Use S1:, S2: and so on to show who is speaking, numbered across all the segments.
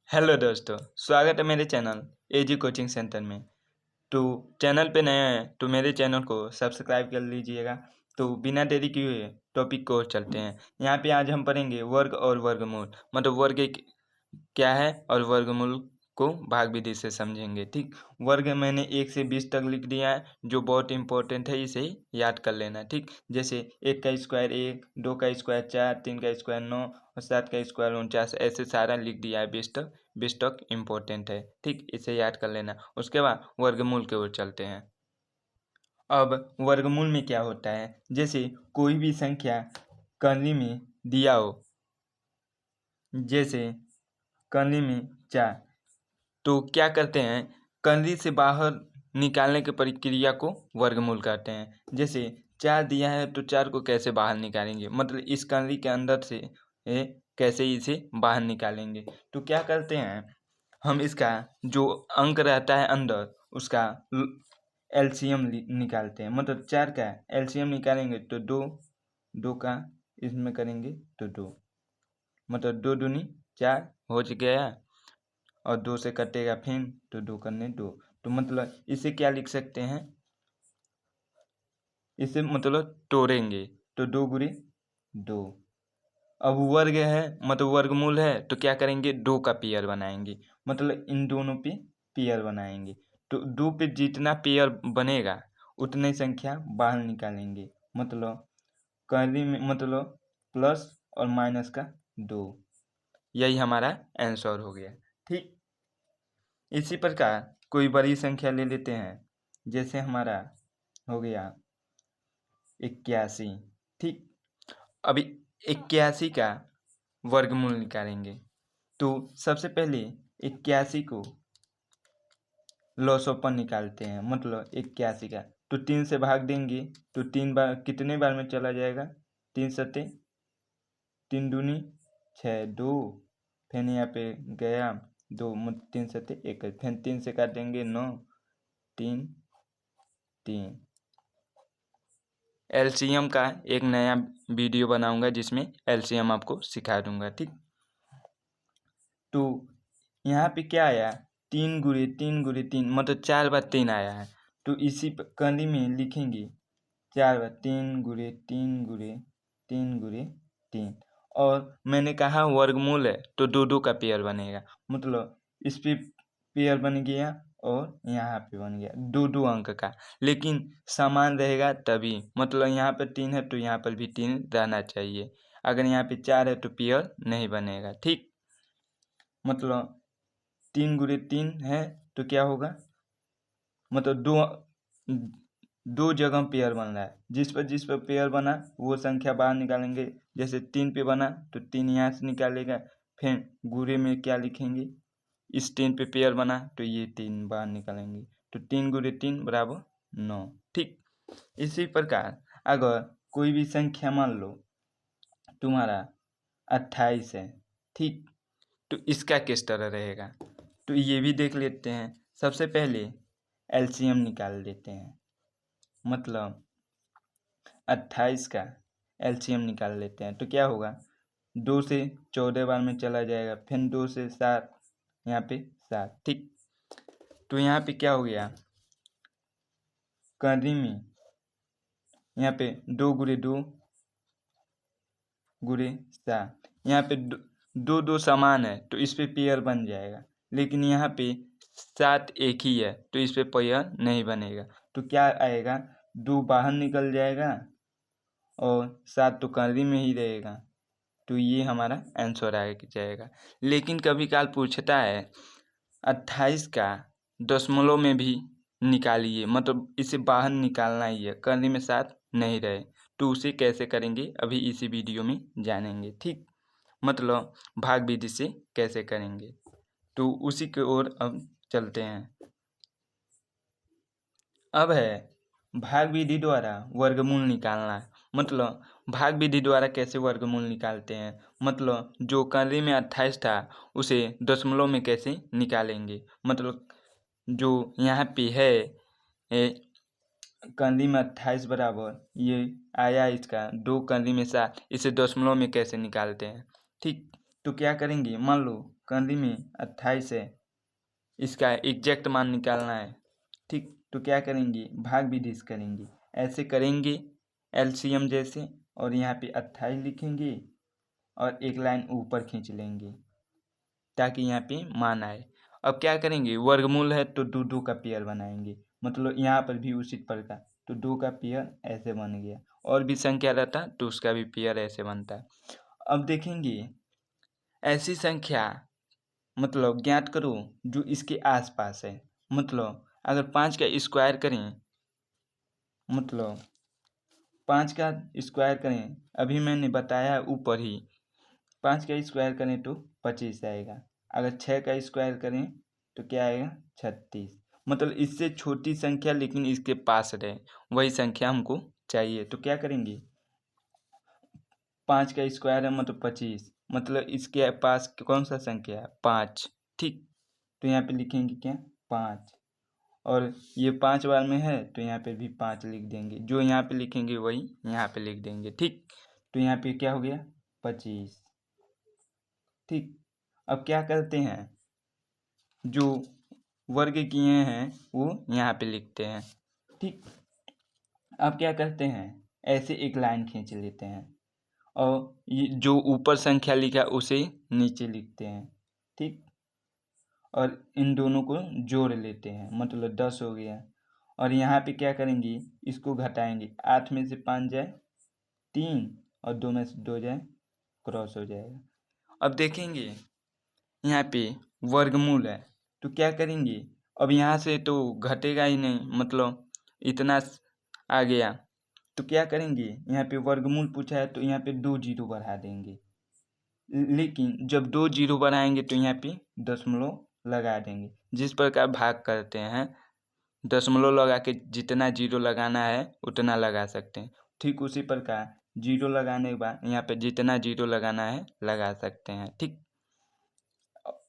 S1: Hello दोस्तों, स्वागत है मेरे चैनल एजी कोचिंग सेंटर में। तो चैनल पे नया है तो मेरे चैनल को सब्सक्राइब कर लीजिएगा। तो बिना देरी किए हुए टॉपिक को ओर चलते हैं। यहाँ पे आज हम पढ़ेंगे वर्ग और वर्गमूल, मतलब वर्ग क्या है और वर्गमूल को भाग विधि से समझेंगे। ठीक, वर्ग मैंने 1 से 20 तक लिख दिया है, जो बहुत इंपॉर्टेंट है, इसे याद कर लेना। ठीक, जैसे 1 का स्क्वायर 1, 2 का स्क्वायर 4, 3 का स्क्वायर 9 और 7 का स्क्वायर 49, ऐसे सारा लिख दिया है। 20 तक इम्पोर्टेंट है। ठीक, इसे याद कर लेना। उसके बाद वर्गमूल की ओर चलते हैं। अब वर्गमूल में क्या होता है, जैसे कोई भी संख्या कर्ली में दिया हो, जैसे कर्ली में 4, तो क्या करते हैं, कर्ली से बाहर निकालने की प्रक्रिया को वर्गमूल कहते हैं। जैसे 4 दिया है तो 4 को कैसे बाहर निकालेंगे, मतलब इस कर्ली के अंदर से कैसे इसे बाहर निकालेंगे। तो क्या करते हैं, हम इसका जो अंक रहता है अंदर, उसका एलसीएम निकालते हैं। मतलब 4 का एलसीएम निकालेंगे तो 2 का इसमें करेंगे तो 2, मतलब 2 दूनी 4 हो गया, और 2 से कटेगा फिर तो 2 करने 2। तो मतलब इसे क्या लिख सकते हैं, इसे मतलब तोड़ेंगे तो 2 गुणे 2। अब वर्ग है, मतलब वर्गमूल है, तो क्या करेंगे, 2 का पेयर बनाएंगे, मतलब इन दोनों पे पेयर बनाएंगे। तो 2 पे जितना पेयर बनेगा उतनी संख्या बाहर निकालेंगे, मतलब कर्ली में मतलब प्लस और माइनस का 2। यही हमारा आंसर हो गया। ठीक, इसी प्रकार कोई बड़ी संख्या ले लेते हैं, जैसे हमारा हो गया 81। ठीक, अभी 81 का वर्गमूल निकालेंगे। तो सबसे पहले 81 को लॉसों पर निकालते हैं, मतलब 81 का तो 3 से भाग देंगे तो 3 बार कितने बार में चला जाएगा, 3 सत्ते 3 दूनी 6, 2, फिर यहाँ पे गया 2, 3 सत्ते 1, फिर 3 से काटेंगे 9, 3 3। एलसीएम का एक नया वीडियो बनाऊंगा जिसमें एलसीएम आपको सिखा दूंगा। ठीक, तो यहाँ पे क्या आया, 3 गुणे 3 गुणे 3, मतलब 4 बार 3 आया है। तो इसी कर्ली में लिखेंगे 4 बार 3 गुणे 3 गुणे 3 गुणे 3। और मैंने कहा वर्गमूल है तो 2 का पेयर बनेगा, मतलब इस पे पेयर बन गया और यहाँ पे बन गया 2 अंक का, लेकिन समान रहेगा तभी, मतलब यहाँ पर 3 है तो यहाँ पर भी 3 रहना चाहिए। अगर यहाँ पे 4 है तो पेयर नहीं बनेगा। ठीक, मतलब 3 गुणे 3 है तो क्या होगा, मतलब 2 जगह पेयर बन रहा है, जिस पर पेयर बना वो संख्या बाहर निकालेंगे। जैसे 3 पे बना तो 3 यहाँ से निकालेगा, फिर गुणे में क्या लिखेंगे, इस 3 पे पेयर बना तो ये 3 बाहर निकालेंगे, तो 3 गुणे 3 बराबर 9। ठीक, इसी प्रकार अगर कोई भी संख्या मान लो तुम्हारा 28 है, ठीक, तो इसका किस तरह रहेगा, तो ये भी देख लेते हैं। सबसे पहले एलसीएम निकाल लेते हैं, मतलब 28 का एलसीएम निकाल लेते हैं तो क्या होगा, 2 से 14 बार में चला जाएगा, फिर 2 से 7, यहाँ पे 7। ठीक, तो यहाँ पे क्या हो गया, कर्ली में यहाँ पे 2 गुणे 2 गुणे 7, यहाँ पे 2 समान है तो इस पे पेयर बन जाएगा, लेकिन यहाँ पे 7 एक ही है तो इस पे पेयर नहीं बनेगा। तो क्या आएगा, 2 बाहर निकल जाएगा और 7 तो कर्ली में ही रहेगा, तो ये हमारा आंसर आ जाएगा। लेकिन कभी काल पूछता है 28 का दशमलव में भी निकालिए, मतलब इसे बाहर निकालना ही है, कर्ली में 7 नहीं रहे, तो उसे कैसे करेंगे अभी इसी वीडियो में जानेंगे। ठीक, मतलब भाग विधि से कैसे करेंगे, तो उसी की ओर अब चलते हैं। अब है भाग विधि द्वारा वर्गमूल निकालना। मतलब भाग विधि द्वारा कैसे वर्गमूल निकालते हैं, मतलब जो कर्ली में 28 था उसे दशमलव में कैसे निकालेंगे। मतलब जो यहाँ पे है कर्ली में 28 बराबर ये आया, इसका 2 कर्ली में 7, इसे दशमलव में कैसे निकालते हैं। ठीक, तो क्या करेंगे, मान लो कर्ली में 28 है, इसका एग्जैक्ट मान निकालना है। ठीक, तो क्या करेंगे, भाग विधि से करेंगे। ऐसे करेंगे एलसीएम जैसे, और यहाँ पे 28 लिखेंगे और एक लाइन ऊपर खींच लेंगे ताकि यहाँ पे मान आए। अब क्या करेंगे, वर्गमूल है तो दो दो का पेयर बनाएंगे, मतलब यहाँ पर भी उसी प्रकार, तो दो का पेयर ऐसे बन गया। और भी संख्या रहता तो उसका भी पेयर ऐसे बनता। अब देखेंगे ऐसी संख्या मतलब ज्ञात करो जो इसके आसपास है। मतलब अगर 5 का स्क्वायर करें, मतलब 5 का स्क्वायर करें, अभी मैंने बताया ऊपर ही, 5 का स्क्वायर करें तो 25 आएगा। अगर 6 का स्क्वायर करें तो क्या आएगा, 36। मतलब इससे छोटी संख्या लेकिन इसके पास रहे, वही संख्या हमको चाहिए। तो क्या करेंगे, 5 का स्क्वायर है मतलब 25, मतलब इसके पास कौन सा संख्या है, 5। ठीक, तो यहाँ पे लिखेंगे क्या, 5। और ये 5 बार में है तो यहाँ पे भी 5 लिख देंगे, जो यहाँ पे लिखेंगे वही यहाँ पे लिख देंगे। ठीक, तो यहाँ पे क्या हो गया, 25। ठीक, अब क्या करते हैं, जो वर्ग किए हैं वो यहाँ पे लिखते हैं। ठीक, अब क्या करते हैं, ऐसे एक लाइन खींच लेते हैं और ये जो ऊपर संख्या लिखा उसे नीचे लिखते हैं। ठीक, और इन दोनों को जोड़ लेते हैं, मतलब 10 हो गया। और यहाँ पे क्या करेंगे, इसको घटाएंगे, 8 में से 5 जाए 3 और 2 में से 2 जाए क्रॉस हो जाएगा। अब देखेंगे यहाँ पे वर्गमूल है तो क्या करेंगे, अब यहाँ से तो घटेगा ही नहीं, मतलब इतना आ गया, तो क्या करेंगे, यहाँ पे वर्गमूल पूछा है तो यहाँ पे 2 जीरो बढ़ा देंगे। लेकिन जब 2 जीरो बढ़ाएंगे तो यहाँ पे दशमलव लगा देंगे। जिस प्रकार भाग करते हैं, दशमलव लगा के जितना जीरो लगाना है उतना लगा सकते हैं, ठीक उसी प्रकार जीरो लगाने के बाद यहाँ पे जितना जीरो लगाना है लगा सकते हैं। ठीक,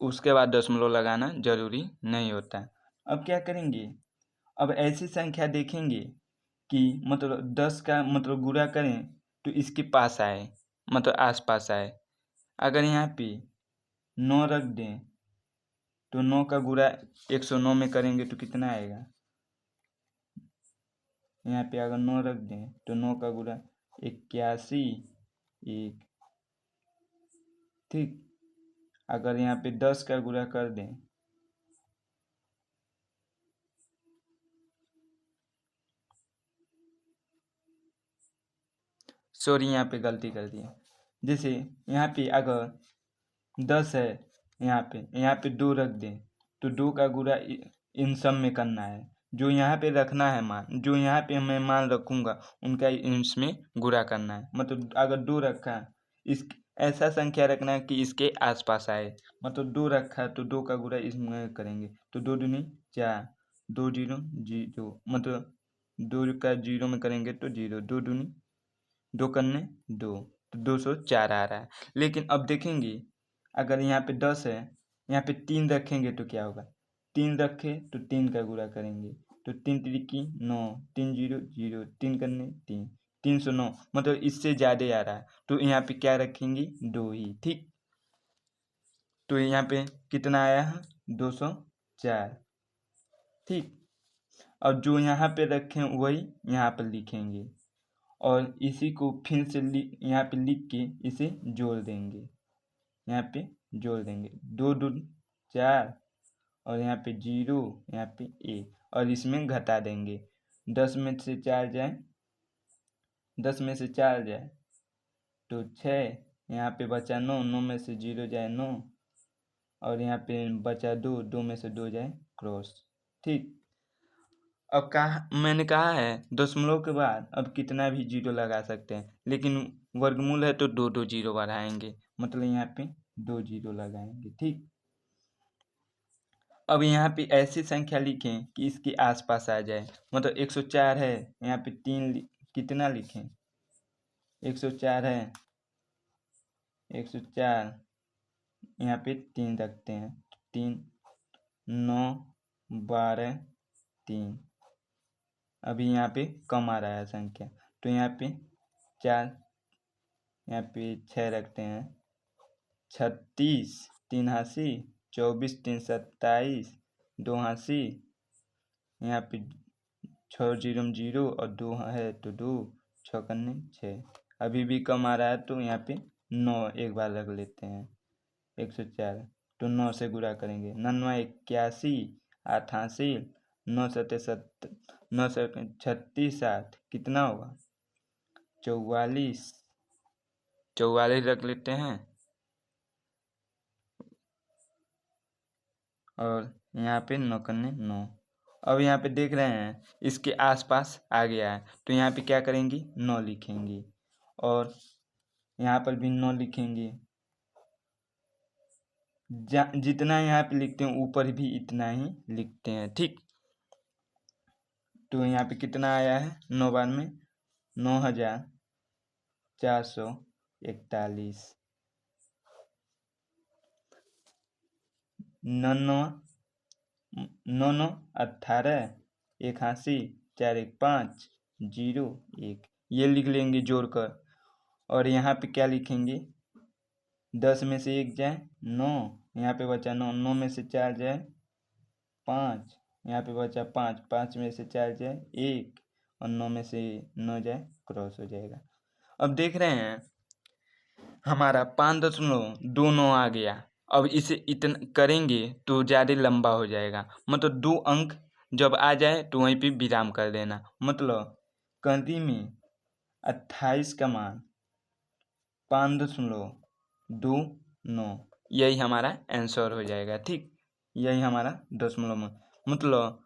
S1: उसके बाद दशमलव लगाना जरूरी नहीं होता। अब क्या करेंगे, अब ऐसी संख्या देखेंगे कि मतलब 10 का मतलब गुणा करें तो इसके पास आए, मतलब आसपास आए। अगर यहाँ पे 9 रख दें तो 9 का गुणा 109 में करेंगे तो कितना आएगा, यहाँ पे अगर 9 रख दें तो 9 का गुणा 81 1। ठीक, अगर यहाँ पे 10 का गुणा कर दें, सॉरी यहाँ पे गलती कर दिया, जैसे यहाँ पे अगर 10 है, यहाँ पे 2 रख दें तो 2 का गुणा इन सब में करना है, जो यहाँ पे रखना है मान, जो यहाँ पे मैं मान रखूँगा उनका इसमें गुणा करना है। मतलब अगर 2 रखा, इस ऐसा संख्या रखना है कि इसके आसपास आए, मतलब 2 रखा तो 2 का गुणा इसमें करेंगे तो 2 दूनी 4, 2 जीरो जीरो, मतलब 2 का जीरो में करेंगे तो जीरो, 2 दूनी 2 करने 2, तो 204 आ रहा है। लेकिन अब देखेंगे अगर यहाँ पे 10 है, यहाँ पे 3 रखेंगे तो क्या होगा, 3 रखे तो 3 का गुणा करेंगे तो 3 तिरिकी 9, 3 जीरो जीरो, 3 करने 3, 309, मतलब इससे ज़्यादा आ रहा है तो यहाँ पे क्या रखेंगे, 2 ही। ठीक, तो यहाँ पे कितना आया है, 204। ठीक, और जो यहाँ पे रखें वही यहाँ पर लिखेंगे और इसी को फिर से यहाँ पे लिख के इसे जोड़ देंगे, यहाँ पे जोड़ देंगे, 2 2 4 और यहाँ पे 0, यहाँ पे 1 और इसमें घटा देंगे। 10 में से 4 जाए, 10 में से 4 जाए तो 6, यहाँ पे बचा 9, 9 में से 0 जाए 9 और यहाँ पे बचा 2, 2 में से 2 जाए क्रॉस। ठीक, अब कहा मैंने कहा है दशमलव के बाद अब कितना भी जीरो लगा सकते हैं, लेकिन वर्गमूल है तो 2 2 जीरो बढ़ाएंगे, मतलब यहाँ पे 2 जीरो लगाएंगे। ठीक, अब यहाँ पे ऐसी संख्या लिखें कि इसके आसपास आ जाए, मतलब 104 है, यहाँ पे 3 कितना लिखें, 104 है, 104 यहाँ पे 3 रखते हैं, 3 9 12 3। अभी यहाँ पे कम आ रहा है संख्या तो यहाँ पे 4, यहाँ पे 6 रखते हैं, 36 3 हाँसी, 24 3 27, 2 हाँसी, यहाँ पे 6 जीरो 0 और 2 है तो 2, 6 कन्ने 6। अभी भी कम आ रहा है तो यहाँ पे 9 एक बार रख लेते हैं। 104 तो 9 से गुणा करेंगे। 9 81, 8 हाँसी, 9 सत्ते 9 36 8 कितना होगा 44। 44 रख लेते हैं और यहाँ पे 9 कन्ने 9। अब यहाँ पे देख रहे हैं इसके आसपास आ गया है तो यहाँ पे क्या करेंगी 9 लिखेंगी और यहाँ पर भी 9 लिखेंगे। जितना यहाँ पे लिखते हैं ऊपर भी इतना ही लिखते हैं। ठीक, तो यहाँ पे कितना आया है 9 बार में 9441। 9 18, 1 हाँसी, 4 1 5 0 1 ये लिख लेंगे जोड़कर। और यहाँ पे क्या लिखेंगे 10 में से 1 जाए 9, यहाँ पे बचा 9, 9 में से 4 जाए 5, यहाँ पे बचा 5, 5 में से 4 जाए 1 और 9 में से 9 जाए क्रॉस हो जाएगा। अब देख रहे हैं हमारा 5.29 आ गया। अब इसे इतना करेंगे तो ज़्यादा लंबा हो जाएगा, मतलब 2 अंक जब आ जाए तो वहीं पे विराम कर देना। मतलब कंदी में 28 का मान 5.29 यही हमारा आंसर हो जाएगा। ठीक, यही हमारा दशमलव मतलब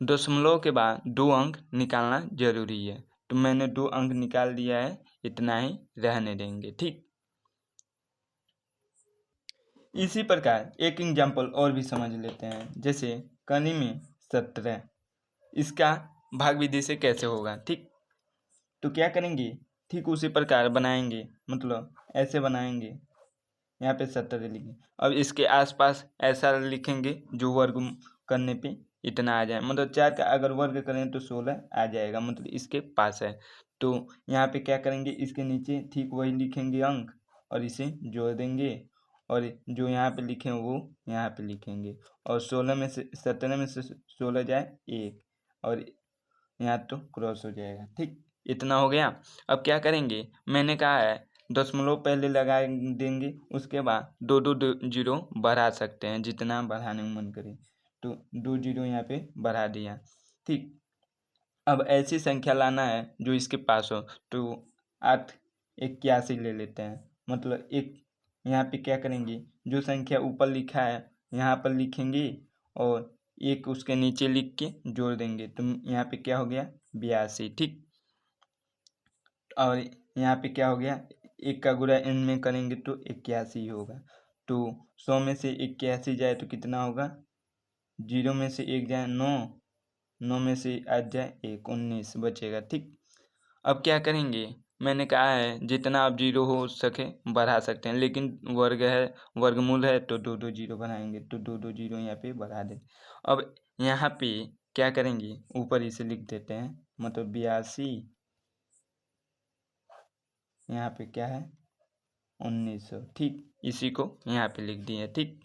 S1: दशमलव के बाद 2 अंक निकालना जरूरी है तो मैंने 2 अंक निकाल दिया है, इतना ही रहने देंगे। ठीक, इसी प्रकार एक एग्जाम्पल और भी समझ लेते हैं। जैसे कनी में 17 इसका भाग विधि से कैसे होगा। ठीक, तो क्या करेंगे ठीक उसी प्रकार बनाएंगे, मतलब ऐसे बनाएंगे। यहाँ पे 17 लिखेंगे। अब इसके आसपास ऐसा लिखेंगे जो वर्ग करने पे इतना आ जाए, मतलब 4 का अगर वर्ग करें तो 16 आ जाएगा, मतलब इसके पास है। तो यहाँ पे क्या करेंगे इसके नीचे ठीक वही लिखेंगे अंक और इसे जोड़ देंगे और जो यहाँ पे लिखे वो यहाँ पे लिखेंगे और 17 में से 16 जाए 1 और यहाँ तो क्रॉस हो जाएगा। ठीक, इतना हो गया। अब क्या करेंगे मैंने कहा है दशमलव पहले लगा देंगे, उसके बाद 2 जीरो बढ़ा सकते हैं जितना बढ़ाने में मन करे, तो 2 जीरो यहाँ पे बढ़ा दिया। ठीक, अब ऐसी संख्या लाना है जो इसके पास हो, तो 881 ले लेते हैं। मतलब एक यहाँ पे क्या करेंगे जो संख्या ऊपर लिखा है यहाँ पर लिखेंगे और एक उसके नीचे लिख के जोड़ देंगे, तो यहाँ पे क्या हो गया 82। ठीक, और यहाँ पे क्या हो गया 1 का गुणा n में करेंगे तो 81 होगा। तो 100 में से 81 जाए तो कितना होगा 0 में से 1 जाए 9, 9 में से 8 जाए 1 19 बचेगा। ठीक, अब क्या करेंगे मैंने कहा है जितना आप जीरो हो सके बढ़ा सकते हैं, लेकिन वर्ग है वर्गमूल है तो 2 जीरो बढ़ाएंगे, तो 2 जीरो यहाँ पे बढ़ा दें। अब यहाँ पे क्या करेंगे ऊपर इसे लिख देते हैं, मतलब 82 यहाँ पे क्या है 1900। ठीक, इसी को यहाँ पे लिख दिए। ठीक,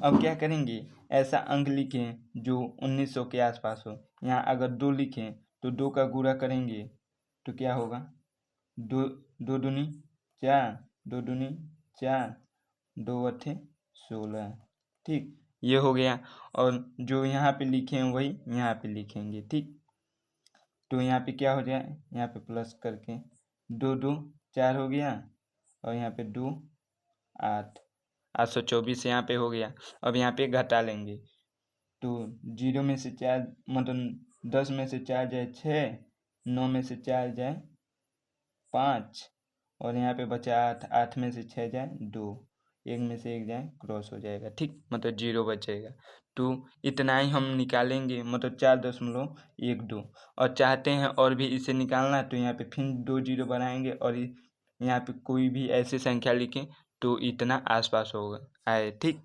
S1: अब क्या करेंगे ऐसा अंक लिखें जो 1900 के आसपास हो। यहाँ अगर 2 लिखें तो 2 का गुणा करेंगे तो क्या होगा 2 दूनी 4, 2 दूनी 4, 2 अट्ठे 16। ठीक, ये हो गया। और जो यहाँ पे लिखे हैं वही यहाँ पे लिखेंगे। ठीक, तो यहाँ पे क्या हो जाए यहाँ पे प्लस करके 2 2 4 हो गया और यहाँ पे 2 8 824 यहाँ पे हो गया। अब यहाँ पे घटा लेंगे तो 0 में से 4 मतलब 10 में से 4 जाए 6, 9 में से 4 जाए 5 और यहाँ पे बचा 8, 8 में से 6 जाए 2, 1 में से 1 जाए क्रॉस हो जाएगा। ठीक, मतलब 0 बचेगा। तो इतना ही हम निकालेंगे, मतलब 4.12। और चाहते हैं और भी इसे निकालना तो यहाँ पे फिर 2 जीरो बनाएंगे और यहाँ पे कोई भी ऐसी संख्या लिखें तो इतना आसपास होगा आए। ठीक,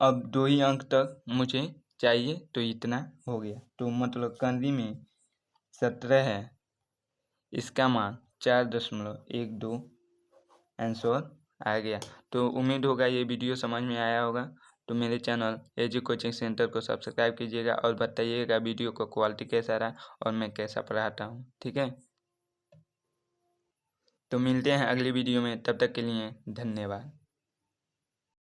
S1: अब 2 ही अंक तक मुझे चाहिए तो इतना हो गया। तो मतलब कंदी में 17 है, इसका मान 4.12 आंसर आ गया। तो उम्मीद होगा ये वीडियो समझ में आया होगा। तो मेरे चैनल एजी कोचिंग सेंटर को सब्सक्राइब कीजिएगा और बताइएगा वीडियो का क्वालिटी कैसा रहा और मैं कैसा पढ़ाता हूँ, ठीक है। तो मिलते हैं अगली वीडियो में, तब तक के लिए धन्यवाद।